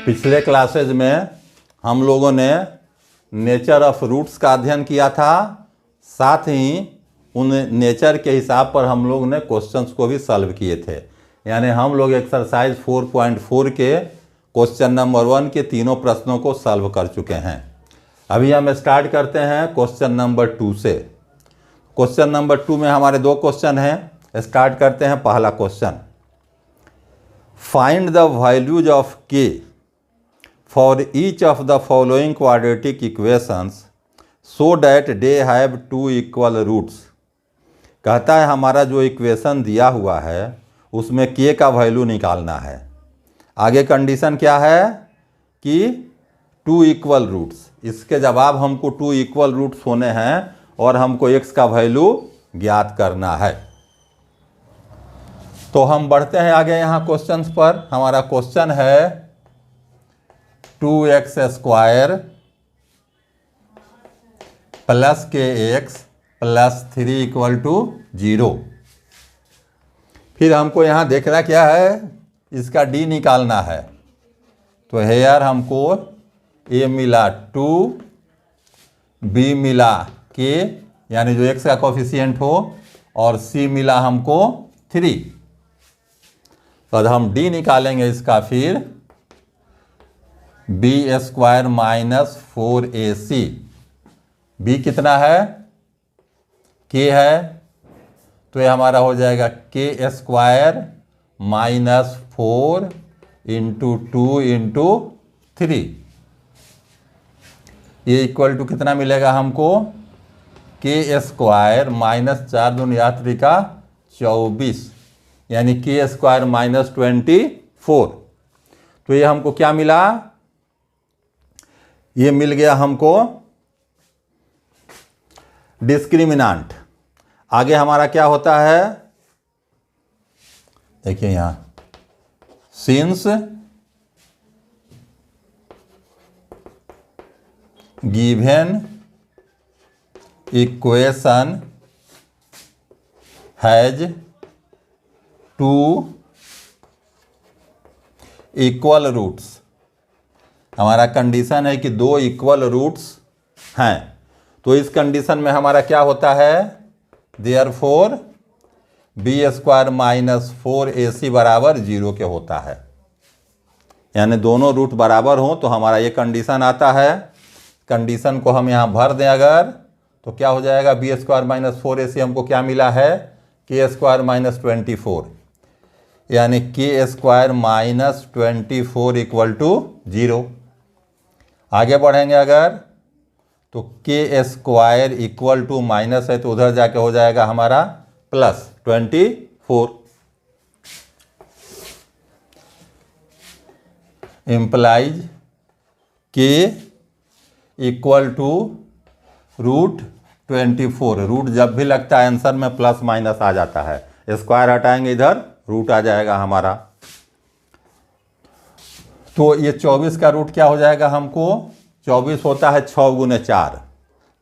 पिछले क्लासेज में हम लोगों ने नेचर ऑफ रूट्स का अध्ययन किया था, साथ ही उन नेचर के हिसाब पर हम लोग ने क्वेश्चंस को भी सॉल्व किए थे। यानी हम लोग एक्सरसाइज 4.4 के क्वेश्चन नंबर 1 के तीनों प्रश्नों को सॉल्व कर चुके हैं। अभी हम स्टार्ट करते हैं क्वेश्चन नंबर 2 से। क्वेश्चन नंबर 2 में हमारे दो क्वेश्चन हैं। स्टार्ट करते हैं पहला question. Find the values of k for each of the following quadratic equations so that they have two equal roots. कहता है हमारा जो इक्वेशन दिया हुआ है उसमें के का वैल्यू निकालना है। आगे कंडीशन क्या है कि 2 इक्वल रूट्स। इसके जवाब हमको 2 इक्वल रूट्स होने हैं और हमको x का वैल्यू ज्ञात करना है। तो हम बढ़ते हैं आगे यहाँ क्वेश्चंस पर। हमारा क्वेश्चन है 2x square plus kx plus 3 equal to 0। फिर हमको यहाँ देखना क्या है, इसका d निकालना है। तो हेयर हमको a मिला 2, b मिला k यानी जो x का कोफिशिएंट हो, और c मिला हमको 3। तो हम d निकालेंगे इसका। फिर b square minus 4ac, b कितना है, k है, तो ये हमारा हो जाएगा k square minus 4 into 2 into 3। ये इक्वल टू कितना मिलेगा हमको, k स्क्वायर माइनस 4 दूनी 3 का 24, यानी k स्क्वायर माइनस 24। तो ये हमको क्या मिला, ये मिल गया हमको डिस्क्रिमिनांट। आगे हमारा क्या होता है, देखिए यहाँ since given equation has 2 equal roots. हमारा कंडीशन है कि 2 इक्वल रूट्स हैं। तो इस कंडीशन में हमारा क्या होता है, therefore B square minus 4ac बराबर 0 के होता है। यानी दोनों रूट बराबर हों तो हमारा ये कंडीशन आता है। कंडीशन को हम यहाँ भर दें अगर, तो क्या हो जाएगा, बी स्क्वायर माइनस 4ac हमको क्या मिला है, के स्क्वायर माइनस 24, यानी के स्क्वायर माइनस 24 इक्वल टू 0। आगे बढ़ेंगे अगर, तो के स्क्वायर इक्वल टू माइनस है तो उधर जाके हो जाएगा हमारा प्लस 24। इम्प्लाइज के इक्वल टू रूट 24। रूट जब भी लगता है आंसर में प्लस माइनस आ जाता है। स्क्वायर हटाएंगे इधर, रूट आ जाएगा हमारा। तो ये 24 का रूट क्या हो जाएगा हमको, 24 होता है 6 गुने 4,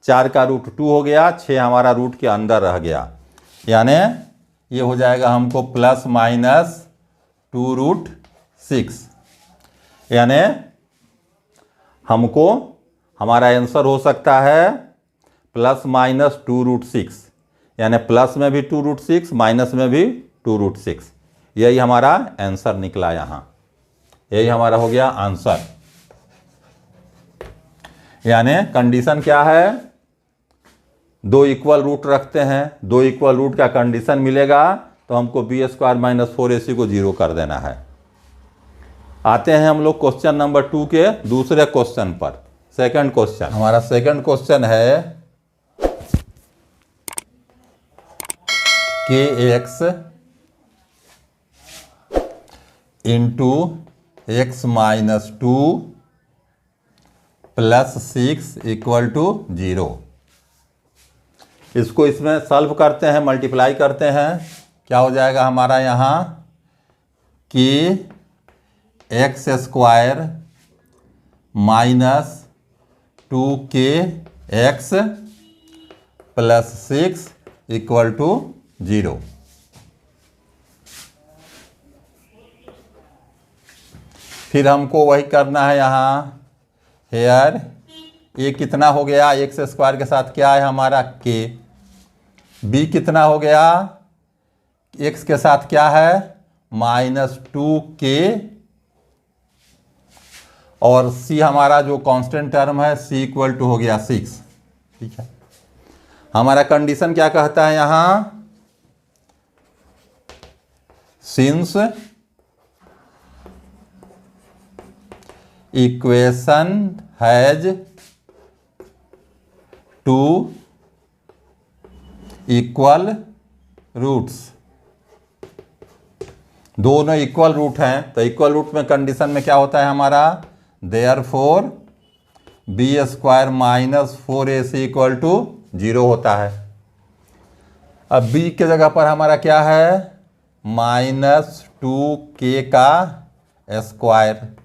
4 का रूट 2 हो गया, 6 हमारा रूट के अंदर रह गया, यानी ये हो जाएगा हमको प्लस माइनस 2 रूट 6। यानी हमको हमारा आंसर हो सकता है प्लस माइनस 2 रूट 6, यानी प्लस में भी 2 रूट 6, माइनस में भी 2 रूट 6। यही हमारा आंसर निकला यहाँ, यही हमारा हो गया आंसर। यानी कंडीशन क्या है, 2 इक्वल रूट रखते हैं, 2 इक्वल रूट का कंडीशन मिलेगा तो हमको बी स्क्वायर माइनस 4ac को 0 कर देना है। आते हैं हम लोग क्वेश्चन नंबर 2 के दूसरे क्वेश्चन पर। सेकंड क्वेश्चन, हमारा सेकंड क्वेश्चन है kx into x minus 2 plus 6 equal to 0। इसको इसमें सॉल्व करते हैं, मल्टीप्लाई करते हैं। क्या हो जाएगा हमारा यहाँ कि x square minus 2kx plus 6 equal to 0। फिर हमको वही करना है यहाँ हेयर, ए कितना हो गया, एक्स स्क्वायर के साथ क्या है हमारा के। बी कितना हो गया, एक्स के साथ क्या है -2k, और सी हमारा जो कांस्टेंट टर्म है सी इक्वल टू हो गया 6। ठीक है, हमारा कंडीशन क्या कहता है यहाँ, since equation has 2 equal roots, दोनों इक्वल रूट हैं, तो इक्वल रूट में कंडीशन में क्या होता है हमारा, therefore B square -4ac equal to 0 होता है। अब b के जगह पर हमारा क्या है, -2k का स्क्वायर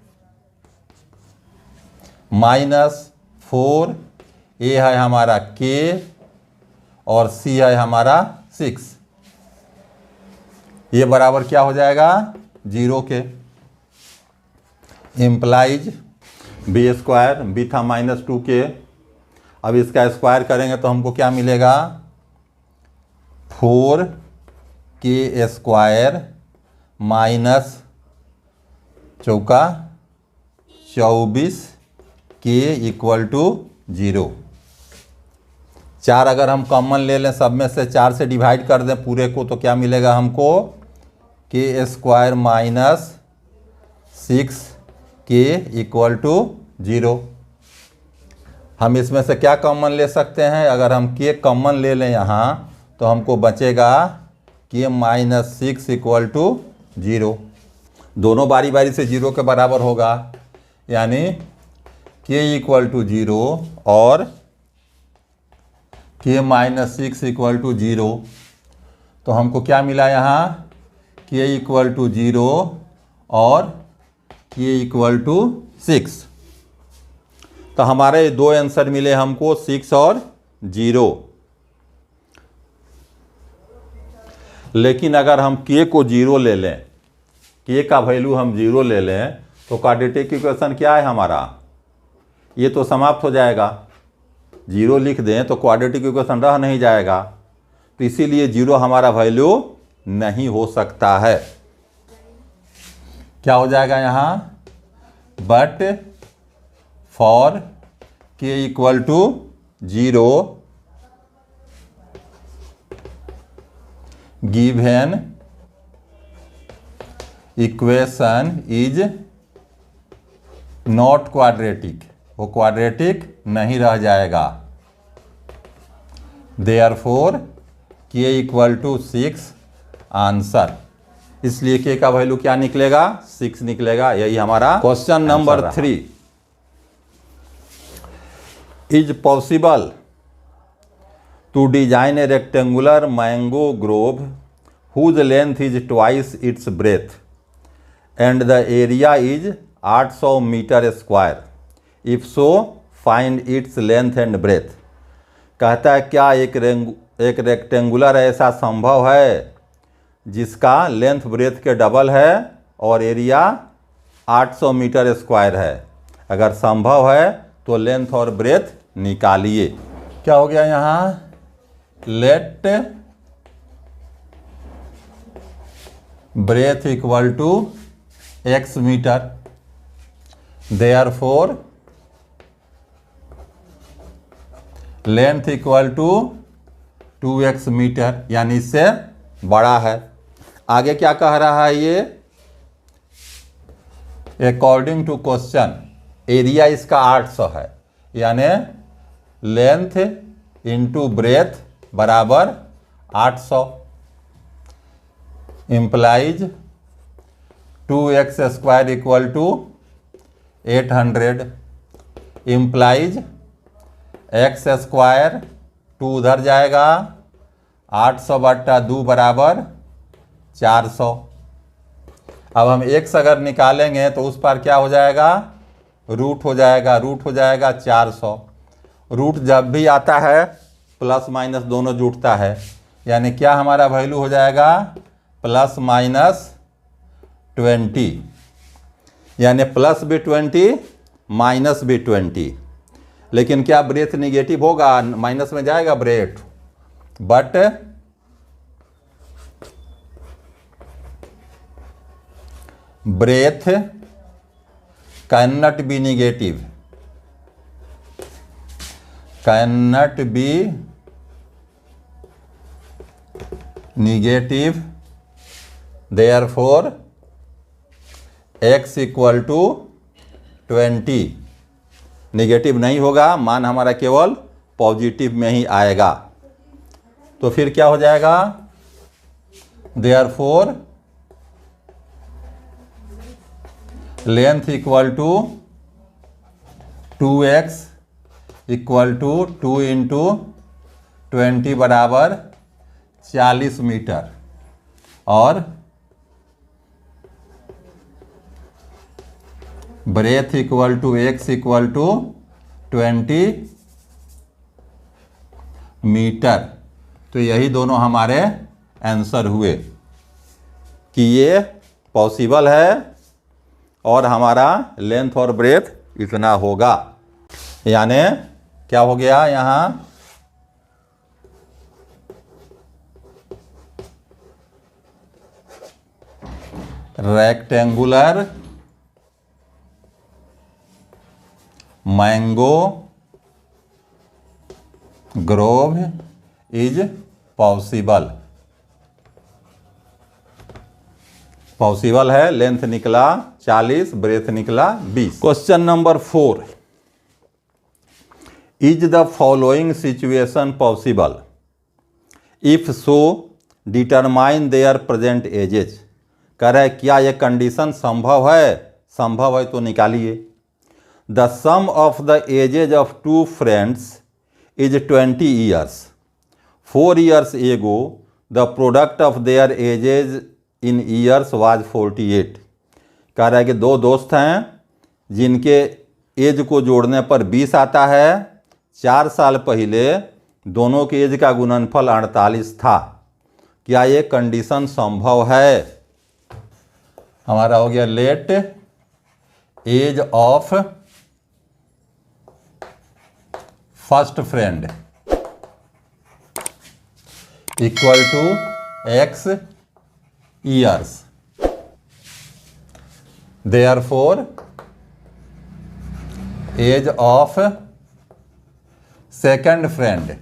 -4, a है हमारा k और c है हमारा 6, ये बराबर क्या हो जाएगा 0 के। इम्प्लाइज बी स्क्वायर, बी था -2k, अब इसका स्क्वायर करेंगे तो हमको क्या मिलेगा, 4k स्क्वायर -चौका 24k इक्वल टू 0। 4 अगर हम कॉमन ले लें, सब में से 4 से डिवाइड कर दें पूरे को, तो क्या मिलेगा हमको, k square -6k equal to 0। हम इसमें से क्या कॉमन ले सकते हैं, अगर हम k कॉमन ले लें यहाँ तो हमको बचेगा k -6 इक्वल टू 0। दोनों बारी बारी से 0 के बराबर होगा, यानी k इक्वल टू 0 और k -6 इक्वल टू 0। तो हमको क्या मिला यहाँ, k इक्वल टू 0 और k इक्वल टू 6। तो हमारे दो आंसर मिले हमको, 6 और 0। लेकिन अगर हम k को 0 ले लें, k का वैल्यू हम 0 ले लें, तो क्वाड्रेटिक इक्वेशन क्या है हमारा, ये तो समाप्त हो जाएगा। 0 लिख दें तो क्वाड्रेटिक इक्वेशन रह नहीं जाएगा, तो इसीलिए 0 हमारा वैल्यू नहीं हो सकता है। क्या हो जाएगा यहाँ, but for k equal to 0 given equation is not quadratic, वो क्वाड्रेटिक नहीं रह जाएगा। Therefore k equal to 6 answer, इसलिए k का वैल्यू क्या निकलेगा, 6 निकलेगा। यही हमारा question number 3। Is possible to design a rectangular mango grove whose length is twice its breadth and the area is 800 metre square, if so find its length and breadth. कहता है क्या एक रेक्टेंगुलर ऐसा संभव है जिसका लेंथ ब्रेथ के double है और एरिया 800 मीटर स्क्वायर है। अगर संभव है तो लेंथ और ब्रेथ निकालिए। क्या हो गया यहाँ, let breadth equal to x metre, therefore length equal to 2x metre, यानी इससे बड़ा है। आगे क्या कह रहा है ये, अकॉर्डिंग टू क्वेश्चन एरिया इसका 800 है, यानी लेंथ इंटू ब्रेथ बराबर 800, implies 2x square equal to 800, implies x square 2 उधर जाएगा, 800/2 बराबर 400। अब हम x अगर निकालेंगे तो उस पर क्या हो जाएगा, रूट हो जाएगा, रूट हो जाएगा 400। रूट जब भी आता है प्लस माइनस दोनों जुटता है, यानी क्या हमारा वैल्यू हो जाएगा +-20। यानी प्लस भी 20 माइनस भी 20। लेकिन क्या ब्रेथ निगेटिव होगा? माइनस में जाएगा breadth, but breadth can not be negative, can be negative, therefore x equal to 20। Negative नहीं होगा, मान हमारा केवल पॉजिटिव में ही आएगा। तो फिर क्या हो जाएगा? Therefore length equal to 2x equal to 2 into 20 बराबर 40 मीटर, और breadth equal to x equal to 20 metre. तो यही दोनों हमारे आंसर हुए कि ये पॉसिबल है और हमारा लेंथ और ब्रेथ इतना होगा। यानी क्या हो गया यहाँ? Rectangular mango Grove is possible. Possible है। लेंथ निकला 40, ब्रेथ निकला 20। Question number 4, is the following situation possible? If so determine there present edges. कह रहा है क्या यह कंडीशन संभव है? संभव है तो निकालिए। The sum of the ages of two friends is 20 years. 4 years ago the product of their ages in years was 48। कह रहा है कि दो दोस्त हैं जिनके एज को जोड़ने पर 20 आता है। 4 साल पहले दोनों के एज का गुणनफल 48 था। क्या ये कंडीशन संभव है? हमारा हो गया let age of first friend equal to x years, therefore age of second friend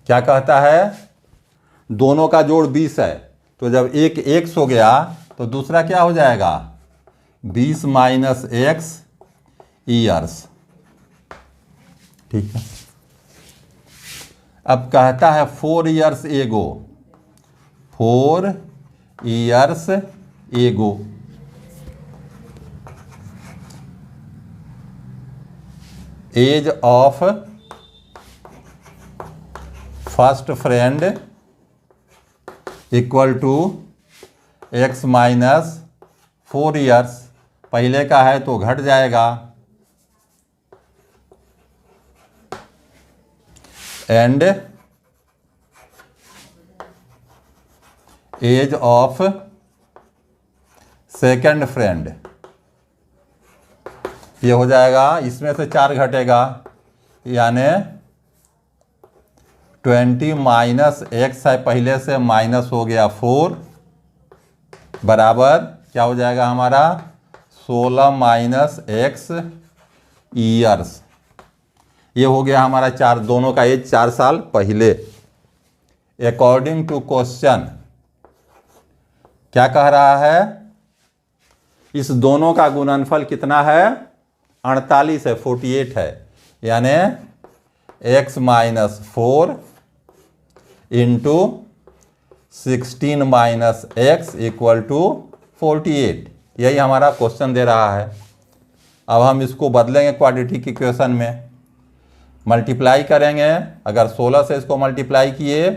क्या कहता है? दोनों का जोड़ 20 है, तो जब एक x हो गया तो दूसरा क्या हो जाएगा? 20 माइनस x ईयर्स। ठीक है। अब कहता है 4 years एगो, 4 years ago age of first friend equal to x minus 4 years। पहले का है तो घट जाएगा, and age of second friend ये हो जाएगा, इसमें से 4 घटेगा, यानी 20 माइनस x है, पहले से माइनस हो गया 4 बराबर क्या हो जाएगा हमारा? 16 माइनस x ईयर्स। ये हो गया हमारा 4, दोनों का एज 4 साल पहले। अकॉर्डिंग टू क्वेश्चन क्या कह रहा है? इस दोनों का गुणनफल कितना है? 48 है, 48 है, यानी x minus 4 into 16 minus x equal to 48। यही हमारा क्वेश्चन दे रहा है। अब हम इसको बदलेंगे क्वाड्रेटिक इक्वेशन में, मल्टीप्लाई करेंगे। अगर 16 से इसको मल्टीप्लाई किए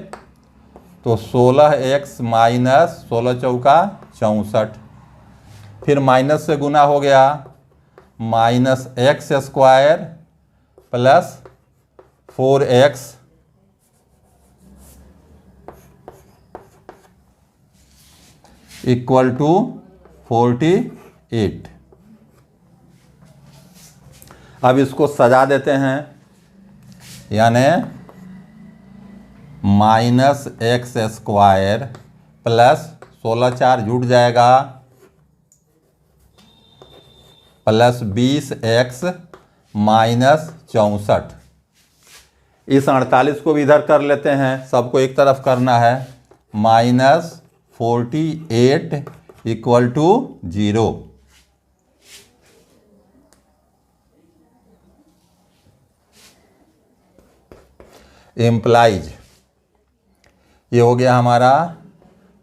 तो 16x माइनस 16 चौका 64, फिर माइनस से गुना हो गया, minus x square plus 4x equal to 48। अब इसको सजा देते हैं, यानी -x² प्लस 16 4 जुट जाएगा प्लस 20x माइनस 64। इस 48 को भी इधर कर लेते हैं, सबको एक तरफ करना है। -48 इक्वल टू 0। इम्प्लाइज ये हो गया हमारा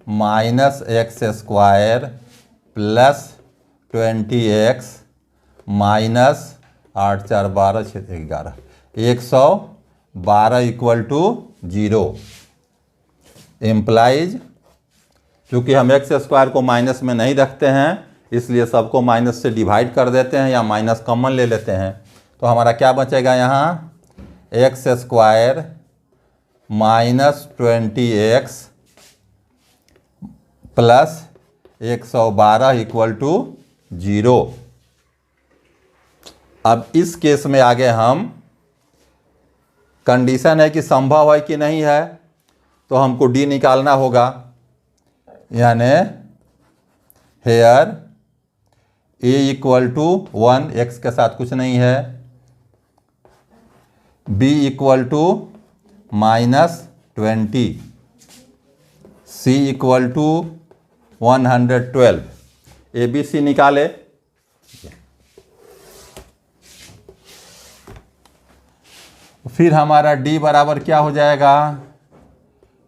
-x² plus 20x minus 8 4 12 6 11 112 equal to 0। Implies चूँकि हम x² को माइनस में नहीं रखते हैं, इसलिए सबको माइनस से डिवाइड कर देते हैं या माइनस कॉमन ले लेते हैं। तो हमारा क्या बचेगा यहाँ, x² minus 20x plus 112 equal to 0। अब इस केस में आगे हम कंडीशन है कि संभव है कि नहीं है, तो हमको डी निकालना होगा। यानी here a equal to 1, x के साथ कुछ नहीं है, b equal to -20, c equal to 112। A B C निकाले। फिर हमारा d बराबर क्या हो जाएगा,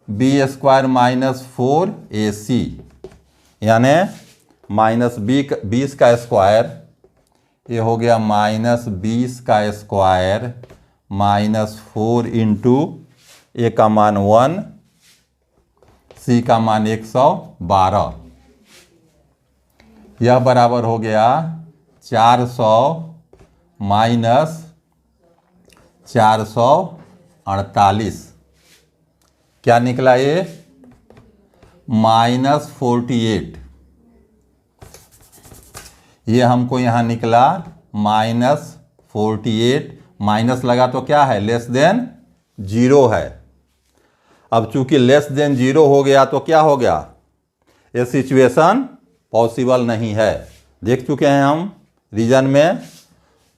b² माइनस 4ac, यानी -20 का स्क्वायर, ये हो गया -20 का स्क्वायर माइनस 4 इंटू ए का मान 1, सी का मान 112। यह बराबर हो गया 400 माइनस 448। क्या निकला ये, -48। ये हमको यहाँ निकला -48, माइनस लगा तो क्या है, लेस देन 0 है। अब चूंकि लेस देन 0 हो गया तो क्या हो गया, ये सिचुएशन पॉसिबल नहीं है, देख चुके हैं हम रीजन में।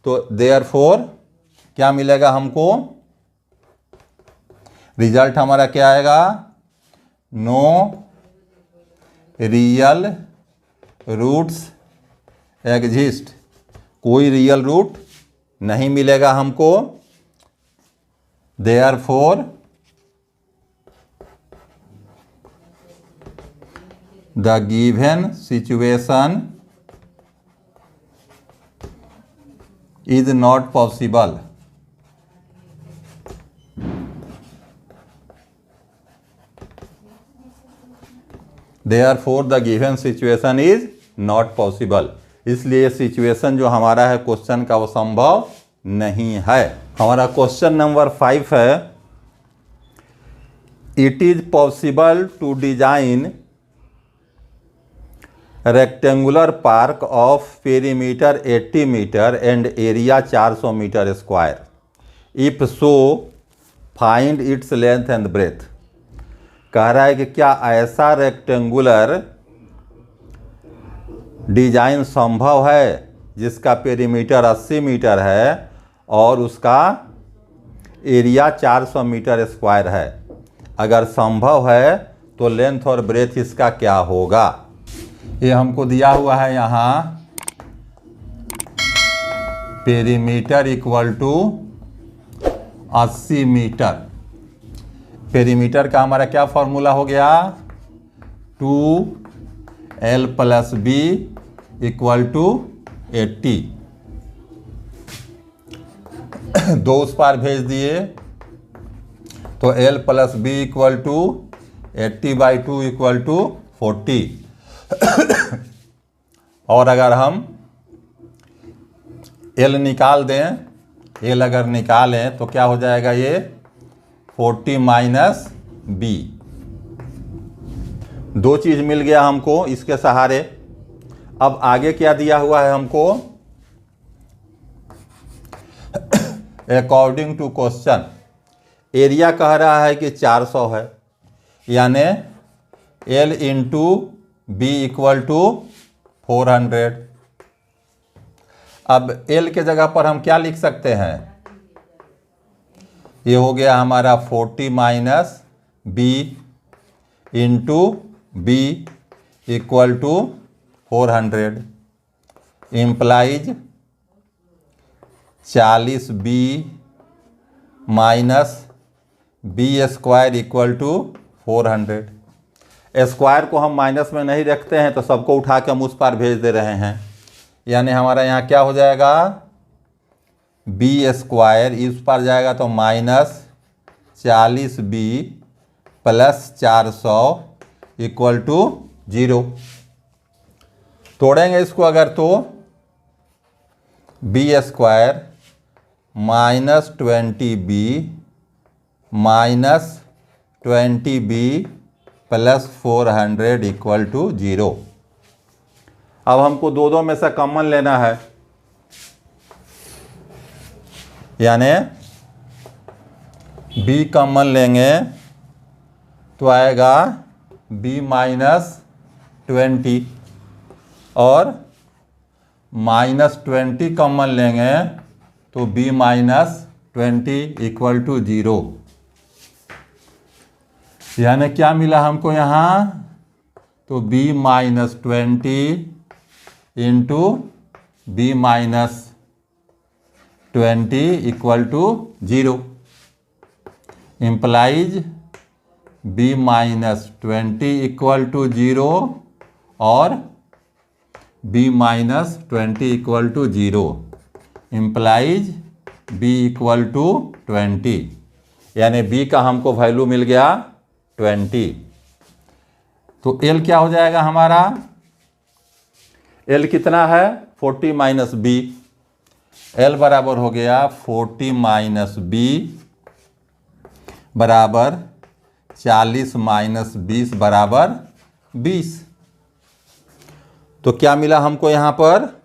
तो देयरफॉर क्या मिलेगा हमको, रिजल्ट हमारा क्या आएगा, नो रियल रूट्स एग्जिस्ट, कोई रियल रूट नहीं मिलेगा हमको। Therefore the given situation is not possible. Therefore the given situation is not possible। इसलिए सिचुएशन जो हमारा है क्वेश्चन का वो संभव नहीं है। हमारा क्वेश्चन नंबर 5 है, it is possible to design rectangular park of perimeter 80 metre and area 400 metre square, if so find its length and breadth. कह रहा है कि क्या ऐसा रेक्टेंगुलर डिजाइन संभव है जिसका पेरीमीटर 80 मीटर है और उसका एरिया 400 मीटर स्क्वायर है। अगर संभव है तो लेंथ और ब्रेथ इसका क्या होगा। ये हमको दिया हुआ है यहाँ, perimeter equal to 80 metre. Perimeter का हमारा क्या फॉर्मूला हो गया, 2l + b इक्वल टू 80। दो उस पार भेज दिए तो l + b equal to 80/2 equal to 40। और अगर हम l निकाल दें, l अगर निकालें तो क्या हो जाएगा, ये 40 - b। दो चीज़ मिल गया हमको इसके सहारे। अब आगे क्या दिया हुआ है हमको, अकॉर्डिंग टू क्वेश्चन एरिया कह रहा है कि 400 है, यानी L into B equal to 400। अब L के जगह पर हम क्या लिख सकते हैं, ये हो गया हमारा 40 minus B into B equal to 400 implies 40 B minus B square equal to 400। Square को हम माइनस में नहीं रखते हैं तो सबको उठा के हम उस पार भेज दे रहे हैं, यानी हमारा यहाँ क्या हो जाएगा, बी स्क्वायर इस पार जाएगा तो minus 40 B plus 400 equal to 0। तोड़ेंगे इसको अगर तो B square minus 20 B minus 20 B plus 400 equal to 0। अब हमको दो में से कॉमन लेना है, यानी b कॉमन लेंगे तो आएगा b माइनस 20 और माइनस 20 कॉमन लेंगे तो b माइनस 20 इक्वल टू 0। यानी क्या मिला हमको यहाँ, तो b minus 20 into B minus 20 equal to 0 implies b minus 20 equal to 0 और b minus 20 equal to 0 implies b equal to 20, यानी b का हमको वैल्यू मिल गया 20। तो l क्या हो जाएगा हमारा, l कितना है 40 माइनस बी, l बराबर हो गया 40 माइनस बी बराबर 40 माइनस 20 बराबर 20। तो क्या मिला हमको यहाँ पर,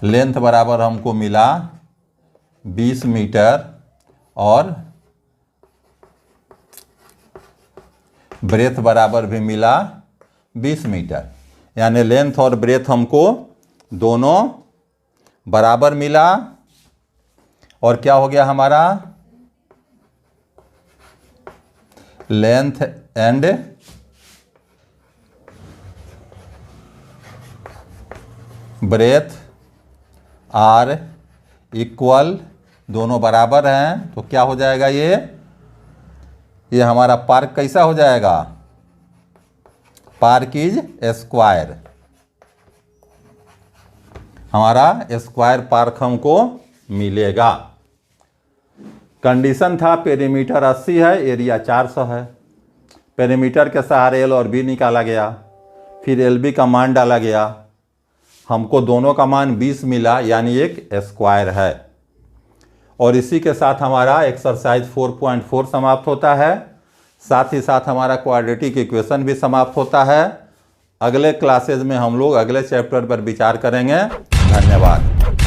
लेंथ बराबर हमको मिला 20 मीटर और ब्रेथ बराबर भी मिला 20 मीटर, यानी लेंथ और ब्रेथ हमको दोनों बराबर मिला। और क्या हो गया हमारा, length and breadth are equal, दोनों बराबर हैं, तो क्या हो जाएगा ये हमारा पार्क कैसा हो जाएगा, पार्क इज स्क्वायर, हमारा स्क्वायर पार्क हमको मिलेगा। कंडीशन था पेरीमीटर 80 है, एरिया 400 है। पेरीमीटर के सहारे एल और बी निकाला गया, फिर एल बी का मान डाला गया, हमको दोनों का मान 20 मिला, यानी एक स्क्वायर है। और इसी के साथ हमारा एक्सरसाइज 4.4 समाप्त होता है। साथ ही साथ हमारा क्वाड्रेटिक इक्वेशन भी समाप्त होता है। अगले क्लासेज में हम लोग अगले चैप्टर पर विचार करेंगे। धन्यवाद।